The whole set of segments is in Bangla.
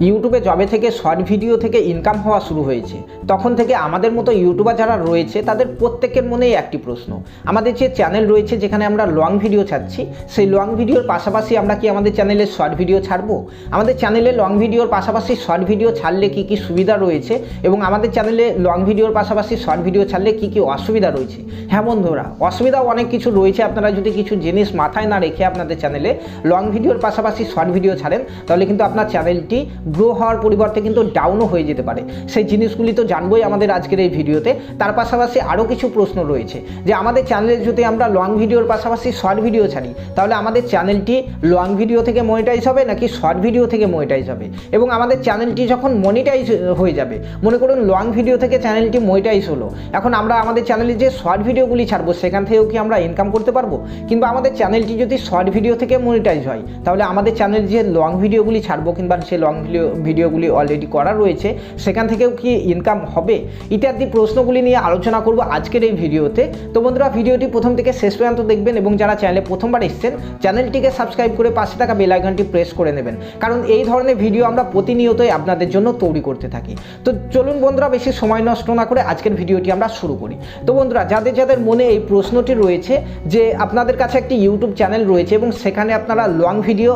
ইউটিউবে যবে থেকে শর্ট ভিডিও থেকে ইনকাম হওয়া শুরু হয়েছে তখন থেকে আমাদের মতো ইউটিউবার যারা রয়েছে তাদের প্রত্যেকের মনেই একটি প্রশ্ন, আমাদের যে চ্যানেল রয়েছে যেখানে আমরা লং ভিডিও ছাড়ছি সেই লং ভিডিওর পাশাপাশি আমরা কি আমাদের চ্যানেলে শর্ট ভিডিও ছাড়বো? আমাদের চ্যানেলে লং ভিডিওর পাশাপাশি শর্ট ভিডিও ছাড়লে কি কি সুবিধা রয়েছে এবং আমাদের চ্যানেলে লং ভিডিওর পাশাপাশি শর্ট ভিডিও ছাড়লে কি কি অসুবিধা রয়েছে? হ্যাঁ বন্ধুরা, অসুবিধাও অনেক কিছু রয়েছে। আপনারা যদি কিছু জিনিস মাথায় না রেখে আপনাদের চ্যানেলে লং ভিডিওর পাশাপাশি শর্ট ভিডিও ছাড়েন তাহলে কিন্তু আপনার চ্যানেলটি গ্রো হওয়ার পরিবর্তে কিন্তু ডাউনও হয়ে যেতে পারে। সেই জিনিসগুলি তো জানবোই আমাদের আজকের এই ভিডিওতে। তার পাশাপাশি আরও কিছু প্রশ্ন রয়েছে যে আমাদের চ্যানেলে যদি আমরা লং ভিডিওর পাশাপাশি শর্ট ভিডিও ছাড়ি তাহলে আমাদের চ্যানেলটি লং ভিডিও থেকে মনিটাইজ হবে নাকি শর্ট ভিডিও থেকে মনিটাইজ হবে, এবং আমাদের চ্যানেলটি যখন মনিটাইজ হয়ে যাবে, মনে করুন লং ভিডিও থেকে চ্যানেলটি মনিটাইজ হলো, এখন আমরা আমাদের চ্যানেলে যে শর্ট ভিডিওগুলি ছাড়বো সেখান থেকেও কি আমরা ইনকাম করতে পারবো? কিংবা আমাদের চ্যানেলটি যদি শর্ট ভিডিও থেকে মনিটাইজ হয় তাহলে আমাদের চ্যানেল যে লং ভিডিওগুলি ছাড়বো কিংবা সে লং ভিডিওগুলি অলরেডি করা রয়েছে সেখান থেকেও কি ইনকাম হবে? ইত্যাদি প্রশ্নগুলি নিয়ে আলোচনা করব আজকের এই ভিডিওতে। তো বন্ধুরা, ভিডিওটি প্রথম থেকে শেষ পর্যন্ত দেখবেন এবং যারা চ্যানেলে প্রথমবার এসেছেন চ্যানেলটিকে সাবস্ক্রাইব করে পাশে থাকা বেল আইকনটি প্রেস করে নেবেন, কারণ এই ধরনের ভিডিও আমরা প্রতিনিয়তই আপনাদের জন্য তৈরি করতে থাকি। তো চলুন বন্ধুরা, বেশি সময় নষ্ট না করে আজকের ভিডিওটি আমরা শুরু করি। তো বন্ধুরা, যাদের যাদের মনে এই প্রশ্নটি রয়েছে যে আপনাদের কাছে একটি ইউটিউব চ্যানেল রয়েছে এবং সেখানে আপনারা লং ভিডিও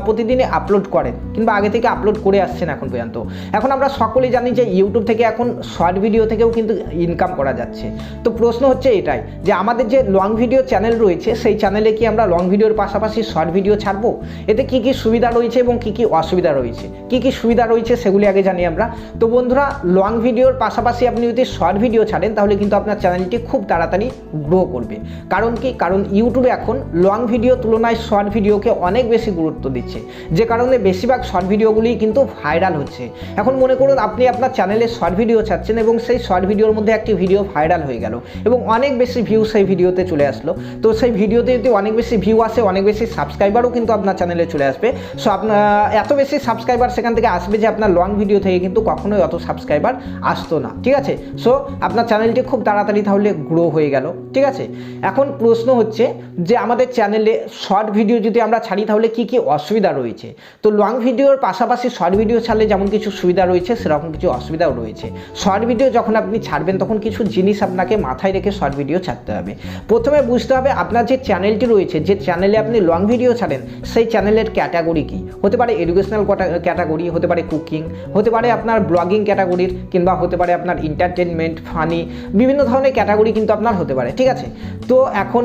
প্রতিদিনই আপলোড করেন কিংবা আগে থেকে আপলোড করে আসছেন এখন পর্যন্ত, এখন আমরা সকলেই জানি যে ইউটিউব থেকে এখন শর্ট ভিডিও থেকেও কিন্তু ইনকাম করা যাচ্ছে। তো প্রশ্ন হচ্ছে এটাই যে আমাদের যে লং ভিডিও চ্যানেল রয়েছে সেই চ্যানেলে কি আমরা লং ভিডিওর পাশাপাশি শর্ট ভিডিও ছাড়বো? এতে কি কি সুবিধা রয়েছে এবং কি কি অসুবিধা রয়েছে? কি কি সুবিধা রয়েছে সেগুলি আগে জানি আমরা। তো বন্ধুরা, লং ভিডিওর পাশাপাশি আপনি যদি শর্ট ভিডিও ছাড়েন তাহলে কিন্তু আপনার চ্যানেলটি খুব তাড়াতাড়ি গ্রো করবে। কারণ কি? কারণ ইউটিউবে এখন লং ভিডিও তুলনায় শর্ট ভিডিওকে অনেক বেশি গুরুত্ব দিচ্ছে, যে কারণে বেশিরভাগ শর্ট ভিডিওগুলি কিন্তু ভাইরাল হচ্ছে। এখন মনে করুন আপনি আপনার চ্যানেলে শর্ট ভিডিও ছাড়ছেন এবং সেই শর্ট ভিডিওর মধ্যে একটি ভিডিও ভাইরাল হয়ে গেল এবং অনেক বেশি ভিউ সেই ভিডিওতে চলে আসলো। তো সেই ভিডিওতে যদি অনেক বেশি ভিউ আসে, অনেক বেশি সাবস্ক্রাইবারও কিন্তু আপনার চ্যানেলে চলে আসবে। সো আপনার এত বেশি সাবস্ক্রাইবার সেখান থেকে আসবে যে আপনার লং ভিডিও থেকে কিন্তু কখনোই অত সাবস্ক্রাইবার আসতো না। ঠিক আছে? সো আপনার চ্যানেলটি খুব তাড়াতাড়ি তাহলে গ্রো হয়ে গেল। ঠিক আছে, এখন প্রশ্ন হচ্ছে যে আমাদের চ্যানেলে শর্ট ভিডিও যদি আমরা ছাড়ি তাহলে কি কি অসুবিধা রয়েছে? তো লং ভিডিওর পাশাপাশি শর্ট ভিডিও ছাড়লে যেমন কিছু সুবিধা রয়েছে সেরকম কিছু অসুবিধাও রয়েছে। শর্ট ভিডিও যখন আপনি ছাড়বেন তখন কিছু জিনিস আপনাকে মাথায় রেখে শর্ট ভিডিও ছাড়তে হবে। প্রথমে বুঝতে হবে আপনার যে চ্যানেলটি রয়েছে, যে চ্যানেলে আপনি লং ভিডিও ছাড়েন সেই চ্যানেলের ক্যাটাগরি কী হতে পারে। এডুকেশনাল ক্যাটাগরি হতে পারে, কুকিং হতে পারে, আপনার ব্লগিং ক্যাটাগরির, কিংবা হতে পারে আপনার এন্টারটেনমেন্ট, ফানি, বিভিন্ন ধরনের ক্যাটাগরি কিন্তু আপনার হতে পারে। ঠিক আছে, তো এখন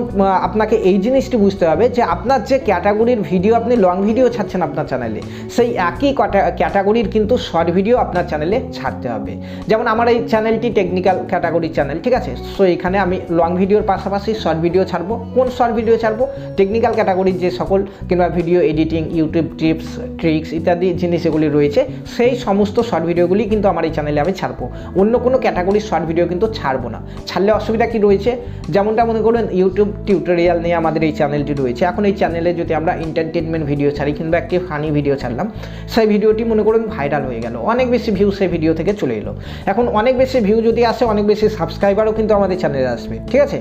আপনাকে এই জিনিসটি বুঝতে হবে যে আপনার যে ক্যাটাগরির ভিডিও আপনি লং ভিডিও ছাড়ছেন আপনার চ্যানেলে, সেই একই ক্যাটাগরির কিন্তু শর্ট ভিডিও আপনার চ্যানেলে ছাড়তে হবে। যেমন আমার এই চ্যানেলটি টেকনিক্যাল ক্যাটাগরির চ্যানেল। ঠিক আছে, সো এখানে আমি লং ভিডিওর পাশাপাশি শর্ট ভিডিও ছাড়বো। কোন শর্ট ভিডিও ছাড়বো? টেকনিক্যাল ক্যাটাগরির যে সকল কিংবা video editing, YouTube tips, tricks ইত্যাদি জিনিস এগুলি রয়েছে সেই সমস্ত শর্ট ভিডিওগুলি কিন্তু আমার এই চ্যানেলে আমি ছাড়বো। অন্য কোনো ক্যাটাগরির শর্ট ভিডিও কিন্তু ছাড়বো না। ছাড়লে অসুবিধা কি রয়েছে? যেমনটা মনে করুন ইউটিউব টিউটোরিয়াল নিয়ে আমাদের এই চ্যানেলটি রয়েছে। এখন এই চ্যানেলে যদি আমরা এন্টারটেনমেন্ট ভিডিও ছাড়ি কিংবা একটি ফানি ভিডিও ছাড়লাম, সেই ভিডিওটি মনে করুন ভাইরাল হয়ে গেল, অনেক বেশি ভিউ সেই ভিডিও থেকে চলে এলো। এখন অনেক বেশি ভিউ যদি আসে, অনেক বেশি সাবস্ক্রাইবারও কিন্তু আমাদের চ্যানেলে আসবে। ঠিক আছে,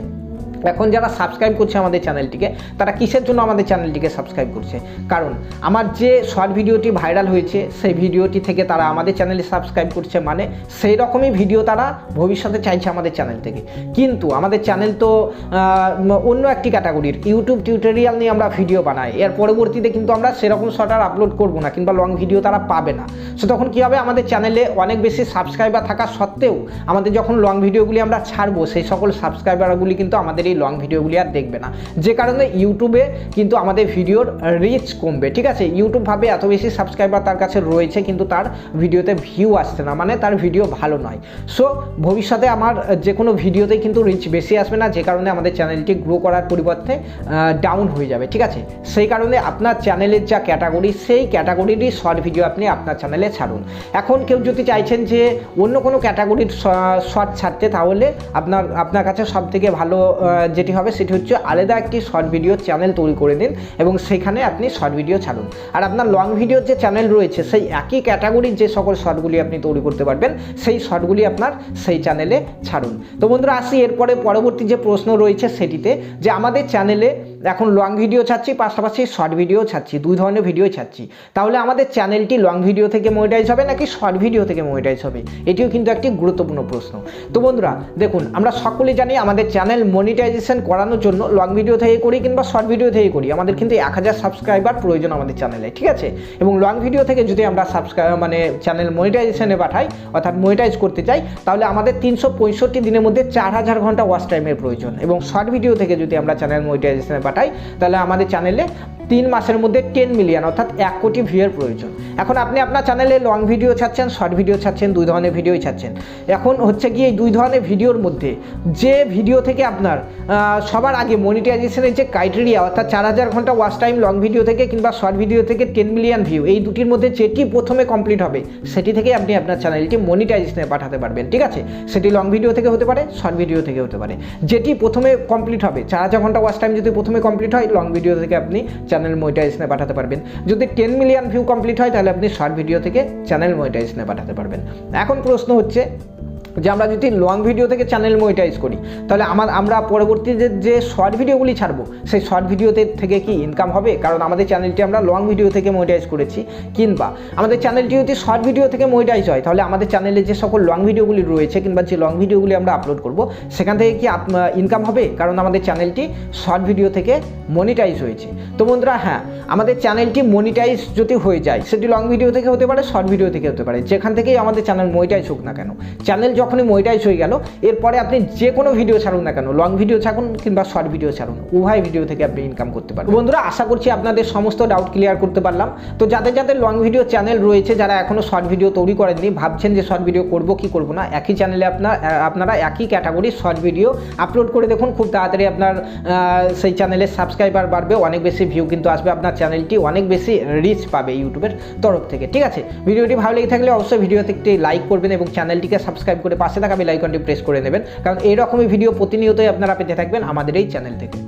এখন যারা সাবস্ক্রাইব করছে আমাদের চ্যানেলটিকে, তারা কিসের জন্য আমাদের চ্যানেলটিকে সাবস্ক্রাইব করছে? কারণ আমার যে শর্ট ভিডিওটি ভাইরাল হয়েছে সেই ভিডিওটি থেকে তারা আমাদের চ্যানেলে সাবস্ক্রাইব করছে, মানে সেই রকমই ভিডিও তারা ভবিষ্যতে চাইছে আমাদের চ্যানেল থেকে। কিন্তু আমাদের চ্যানেল তো অন্য একটি ক্যাটাগরির, ইউটিউব টিউটোরিয়াল নিয়ে আমরা ভিডিও বানাই, এর পরবর্তীতে কিন্তু আমরা সেরকম শর্ট আর আপলোড করবো না কিংবা লং ভিডিও তারা পাবে না। সো তখন কী হবে? আমাদের চ্যানেলে অনেক বেশি সাবস্ক্রাইবার থাকা সত্ত্বেও আমাদের যখন লং ভিডিওগুলি আমরা ছাড়বো সেই সকল সাবস্ক্রাইবারগুলি কিন্তু আমাদের এই লং ভিডিওগুলি আর দেখবে না, যে কারণে ইউটিউবে কিন্তু আমাদের ভিডিওর রিচ কমবে। ঠিক আছে, ইউটিউব ভাবে এত বেশি সাবস্ক্রাইবার তার কাছে রয়েছে কিন্তু তার ভিডিওতে ভিউ আসছে না, মানে তার ভিডিও ভালো নয়। সো ভবিষ্যতে আমার যে কোনো ভিডিওতেই কিন্তু রিচ বেশি আসবে না, যে কারণে আমাদের চ্যানেলটি গ্রো করার পরিবর্তে ডাউন হয়ে যাবে। ঠিক আছে, সেই কারণে আপনার চ্যানেলের যা ক্যাটাগরি সেই ক্যাটাগরিরই শর্ট ভিডিও আপনি আপনার চ্যানেলে ছাড়ুন। এখন কেউ যদি চাইছেন যে অন্য কোনো ক্যাটাগরির শর্ট ছাড়তে, তাহলে আপনার কাছে সবথেকে ভালো যেটি হবে সেটি হচ্ছে আলাদা একটি শর্ট ভিডিও চ্যানেল তৈরি করে দিন এবং সেখানে আপনি শর্ট ভিডিও ছাড়ুন। আর আপনার লং ভিডিওর যে চ্যানেল রয়েছে সেই একই ক্যাটাগরির যে সকল শর্টগুলি আপনি তৈরি করতে পারবেন সেই শর্টগুলি আপনার সেই চ্যানেলে ছাড়ুন। তো বন্ধুরা, আসি এরপরে পরবর্তী যে প্রশ্ন রয়েছে সেটিতে, যে আমাদের চ্যানেলে এখন লং ভিডিও ছাড়ছি, পাশাপাশি শর্ট ভিডিও ছাড়ছি, দুই ধরনের ভিডিও ছাড়ছি, তাহলে আমাদের চ্যানেলটি লং ভিডিও থেকে মনিটাইজ হবে নাকি শর্ট ভিডিও থেকে মনিটাইজ হবে? এটিও কিন্তু একটি গুরুত্বপূর্ণ প্রশ্ন। তো বন্ধুরা দেখুন, আমরা সকলেই জানি আমাদের চ্যানেল মনিটাইজেশন করানোর জন্য লং ভিডিও থেকে করি কিংবা শর্ট ভিডিও থেকে করি, আমাদের কিন্তু 1000 সাবস্ক্রাইবার প্রয়োজন আমাদের চ্যানেলে, ঠিক আছে? এবং লং ভিডিও থেকে যদি আমরা চ্যানেল মনিটাইজেশনে পাঠাই, অর্থাৎ মনিটাইজ করতে চাই, তাহলে আমাদের 365 দিনের মধ্যে 4000 ঘন্টা ওয়াচ টাইমের প্রয়োজন। এবং শর্ট ভিডিও থেকে যদি আমরা চ্যানেল মনিটাইজেশনে পাঠাই, তাহলে আমাদের চ্যানেলে 3 মাসের মধ্যে 10 মিলিয়ন অর্থাৎ 1 কোটি ভিউয়ের প্রয়োজন। এখন আপনি আপনার চ্যানেলে লং ভিডিও ছাড়ছেন, শর্ট ভিডিও ছাড়ছেন, দুই ধরনের ভিডিওই ছাড়ছেন। এখন হচ্ছে কি এই দুই ধরনের ভিডিওর মধ্যে যে ভিডিও থেকে আপনার সবার আগে মনিটাইজেশনের যে ক্রাইটেরিয়া, অর্থাৎ 4000 ঘন্টা ওয়াচ টাইম লং ভিডিও থেকে কিংবা শর্ট ভিডিও থেকে 10 মিলিয়ন ভিউ, এই দুটির মধ্যে যেটি প্রথমে কমপ্লিট হবে সেটি থেকে আপনি আপনার চ্যানেলটি মনিটাইজেশনে পাঠাতে পারবেন, ঠিক আছে? সেটি লং ভিডিও থেকে হতে পারে, শর্ট ভিডিও থেকে হতে পারে। যেটি প্রথমে কমপ্লিট হবে, 4000 ঘন্টা ওয়াচ টাইম যদি প্রথমে কমপ্লিট হয়, লং ভিডিও থেকে আপনি চ্যানেল মনিটাইজেশনে পাঠাতে পারবেন। যদি 10 মিলিয়ন ভিউ কমপ্লিট হয়, তাহলে আপনি শর্ট ভিডিও থেকে চ্যানেল মনিটাইজেশনে পাঠাতে পারবেন। এখন প্রশ্ন হচ্ছে যে আমরা যদি লং ভিডিও থেকে চ্যানেল মনিটাইজ করি, তাহলে আমরা পরবর্তীতে যে শর্ট ভিডিওগুলি ছাড়বো সেই শর্ট ভিডিওতে থেকে কি ইনকাম হবে? কারণ আমাদের চ্যানেলটি আমরা লং ভিডিও থেকে মনিটাইজ করেছি। কিংবা আমাদের চ্যানেলটি যদি শর্ট ভিডিও থেকে মনিটাইজ হয়, তাহলে আমাদের চ্যানেলে যে সকল লং ভিডিওগুলি রয়েছে কিংবা যে লং ভিডিওগুলি আমরা আপলোড করব, সেখান থেকে কি ইনকাম হবে? কারণ আমাদের চ্যানেলটি শর্ট ভিডিও থেকে মনিটাইজ হয়েছে। তো বন্ধুরা হ্যাঁ, আমাদের চ্যানেলটি মনিটাইজ যদি হয়ে যায়, সেটি লং ভিডিও থেকে হতে পারে, শর্ট ভিডিও থেকে হতে পারে, যেখান থেকেই আমাদের চ্যানেল মনিটাইজ হোক না কেন। চ্যানেল যখনই মনিটাইজ হয়ে গেল, এরপরে আপনি যে কোনো ভিডিও ছাড়ুন না কেন, লং ভিডিও ছাড়ুন কিংবা শর্ট ভিডিও ছাড়ুন, উভয় ভিডিও থেকে আপনি ইনকাম করতে পারবেন। বন্ধুরা আশা করছি আপনাদের সমস্ত ডাউট ক্লিয়ার করতে পারলাম। তো যাদের যাদের লং ভিডিও চ্যানেল রয়েছে, যারা এখনও শর্ট ভিডিও তৈরি করেননি, ভাবছেন যে শর্ট ভিডিও করব কি করব না, একই চ্যানেলে আপনারা একই ক্যাটাগরির শর্ট ভিডিও আপলোড করে দেখুন, খুব তাড়াতাড়ি আপনার সেই চ্যানেলের সাবস্ক্রাইবার বাড়বে, অনেক বেশি ভিউ কিন্তু আসবে, আপনার চ্যানেলটি অনেক বেশি রিচ পাবে ইউটিউবের তরফ থেকে, ঠিক আছে? ভিডিওটি ভালো লেগে থাকলে অবশ্যই ভিডিওতে একটি লাইক করবেন এবং চ্যানেলটিকে সাবস্ক্রাইব করে পাশে থাকা বেল আইকনটি প্রেস করে নেবেন, কারণ এইরকমই ভিডিও প্রতিনিয়তই আপনারা পেতে থাকবেন আমাদের এই চ্যানেল থেকে।